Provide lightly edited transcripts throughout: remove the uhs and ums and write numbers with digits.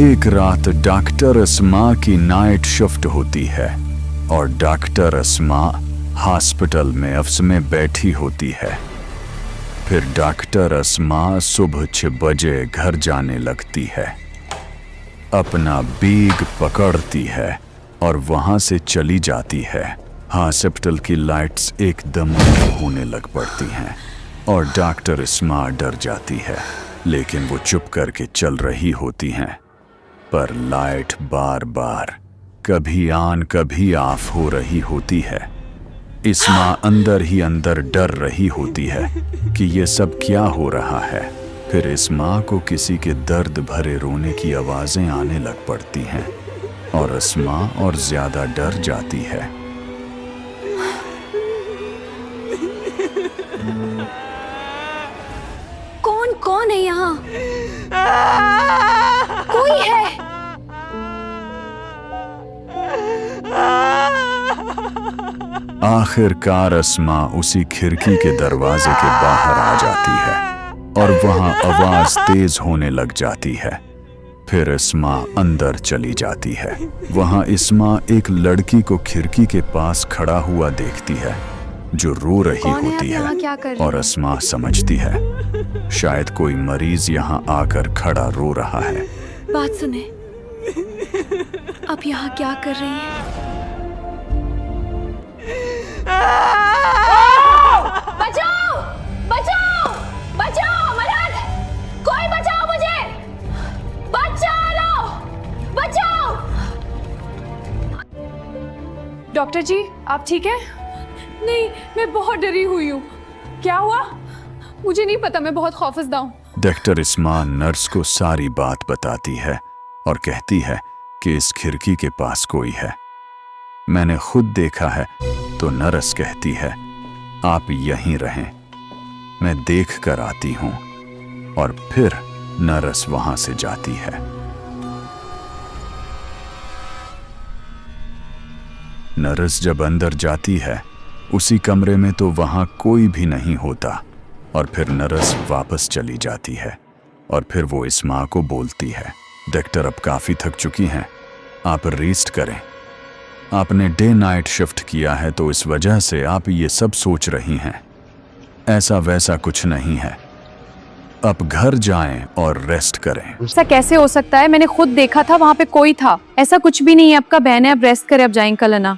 एक रात डॉक्टर अस्मा की नाइट शिफ्ट होती है और डॉक्टर अस्मा हॉस्पिटल में ऑफिस में बैठी होती है। फिर डॉक्टर अस्मा सुबह 6 बजे घर जाने लगती है, अपना बैग पकड़ती है और वहां से चली जाती है। हॉस्पिटल की लाइट्स एकदम होने लग पड़ती हैं और डॉक्टर अस्मा डर जाती है, लेकिन वो चुप करके चल रही होती हैं। पर लाइट बार बार कभी ऑन कभी ऑफ हो रही होती है। इस्मा अंदर ही अंदर डर रही होती है कि ये सब क्या हो रहा है। फिर इस्मा को किसी के दर्द भरे रोने की आवाजें आने लग पड़ती हैं और इस्मा और ज्यादा डर जाती है। कौन है यहाँ? कोई है? आखिरकार अस्मा उसी खिड़की के दरवाजे के बाहर आ जाती है और वहां आवाज तेज होने लग जाती है। फिर इस्मा अंदर चली जाती है। वहां इस्मा एक लड़की को खिड़की के पास खड़ा हुआ देखती है जो रो रही होती है और इस्मा समझती है शायद कोई मरीज यहाँ आकर खड़ा रो रहा है। बात सुने, अब यहाँ क्या कर रही है? बचाओ! बचाओ! बचाओ! मदद! कोई बचाओ मुझे! बचाओ! बचाओ! डॉक्टर जी, आप ठीक है? नहीं, मैं बहुत डरी हुई हूँ। क्या हुआ? मुझे नहीं पता, मैं बहुत खौफजदा हूँ। डॉक्टर इस्मा नर्स को सारी बात बताती है और कहती है कि इस खिड़की के पास कोई है, मैंने खुद देखा है। तो नर्स कहती है आप यहीं रहें, मैं देख कर आती हूँ। और फिर नर्स वहां से जाती है। नर्स जब अंदर जाती है उसी कमरे में तो वहां कोई भी नहीं होता और फिर नर्स वापस चली जाती है और फिर वो इस्मा को बोलती है डॉक्टर अब काफी थक चुकी हैं, आप रेस्ट करें। आपने डे नाइट शिफ्ट किया है तो इस वजह से आप ये सब सोच रही हैं। ऐसा वैसा कुछ नहीं है, अब घर जाएं और रेस्ट करें। ऐसा कैसे हो सकता है? मैंने खुद देखा था, वहाँ पे कोई था। ऐसा कुछ भी नहीं है। आपका बहन है, अब रेस्ट करें, अब जाएं कल ना।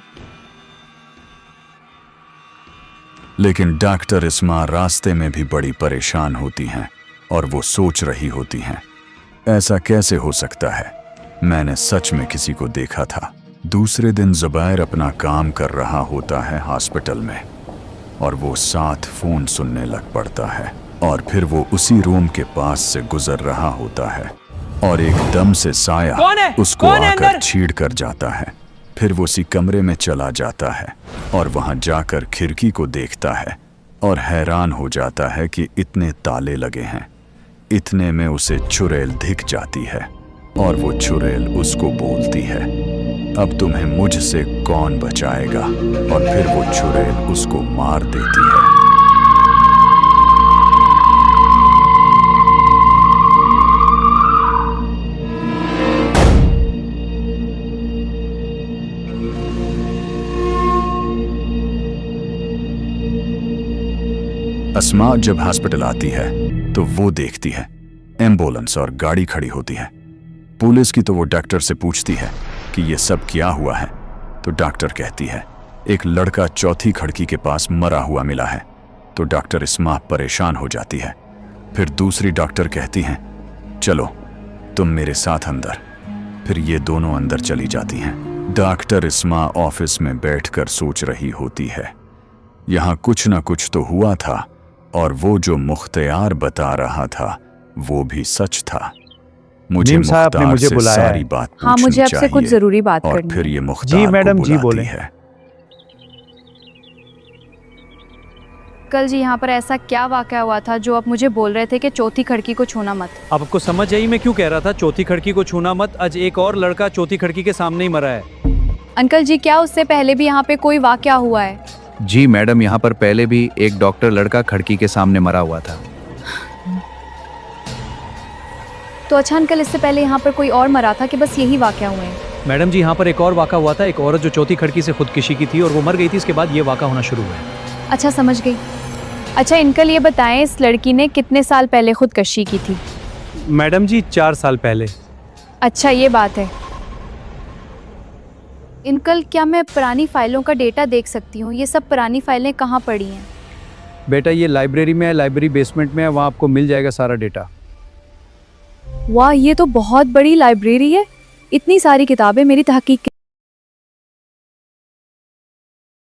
लेकिन डॉक्टर इस्मा रास्ते में भी बड़ी परेशान होती हैं और वो सोच रही होती हैं ऐसा कैसे हो सकता है, मैंने सच में किसी को देखा था। दूसरे दिन जुबैर अपना काम कर रहा होता है हॉस्पिटल में और वो साथ फोन सुनने लग पड़ता है और फिर वो उसी रूम के पास से गुजर रहा होता है और एकदम से साया उसको आकर छीड़ कर जाता है। फिर वो उसी कमरे में चला जाता है और वहां जाकर खिड़की को देखता है और हैरान हो जाता है कि इतने ताले लगे हैं। इतने में उसे चुड़ैल दिख जाती है और वो चुड़ैल उसको बोलती है अब तुम्हें मुझसे कौन बचाएगा, और फिर वो चुड़ैल उसको मार देती है। अस्मा जब हॉस्पिटल आती है तो वो देखती है एम्बुलेंस और गाड़ी खड़ी होती है। पुलिस की तो वो डॉक्टर से पूछती है कि ये सब क्या हुआ है, तो डॉक्टर कहती है एक लड़का चौथी खिड़की के पास मरा हुआ मिला है। तो डॉक्टर इस्मा परेशान हो जाती है। फिर दूसरी डॉक्टर कहती हैं चलो तुम मेरे साथ अंदर। फिर ये दोनों अंदर चली जाती हैं। डॉक्टर इस्मा ऑफिस में बैठकर सोच रही होती है यहाँ कुछ ना कुछ तो हुआ था और वो जो मुख्तियार बता रहा था वो भी सच था। मुझे मुख्तार से सारी बात पूछनी चाहिए। हाँ, मुझे आपसे कुछ जरूरी बात करनी है। और फिर ये मुख्तार को मैडम जी बुलाती बोले है। कल जी यहाँ पर ऐसा क्या वाकया हुआ था जो आप मुझे बोल रहे थे कि चौथी खिड़की को छूना मत? अब आपको समझ आई मैं क्यों कह रहा था चौथी खिड़की को छूना मत? आज एक और लड़का चौथी खिड़की के सामने ही मरा है। अंकल जी, क्या उससे पहले भी यहाँ पे कोई वाकया हुआ है? जी मैडम, यहाँ पर पहले भी एक डॉक्टर लड़का खिड़की के सामने मरा हुआ था। तो अच्छा अंकल, इससे पहले यहाँ पर कोई और मरा था कि बस यही वाकया हुए हैं? मैडम जी, यहाँ पर एक और वाक़ा हुआ था। एक औरत जो चौथी खिड़की से खुदकुशी की थी और वो मर गई थी। इसके बाद ये वाक़ा होना शुरू हुआ है। अच्छा, समझ गई। अच्छा अंकल, ये बताएं इस लड़की ने कितने साल पहले खुदकशी की थी? मैडम जी, 4 साल पहले। अच्छा, ये बात है। अंकल, क्या मैं पुरानी फाइलों का डेटा देख सकती हूँ? ये सब पुरानी फाइलें कहाँ पड़ी हैं? बेटा, ये लाइब्रेरी में है, लाइब्रेरी बेसमेंट में है, वहाँ आपको मिल जाएगा सारा डेटा। वाह, ये तो बहुत बड़ी लाइब्रेरी है। इतनी सारी किताबें मेरी तहकीक के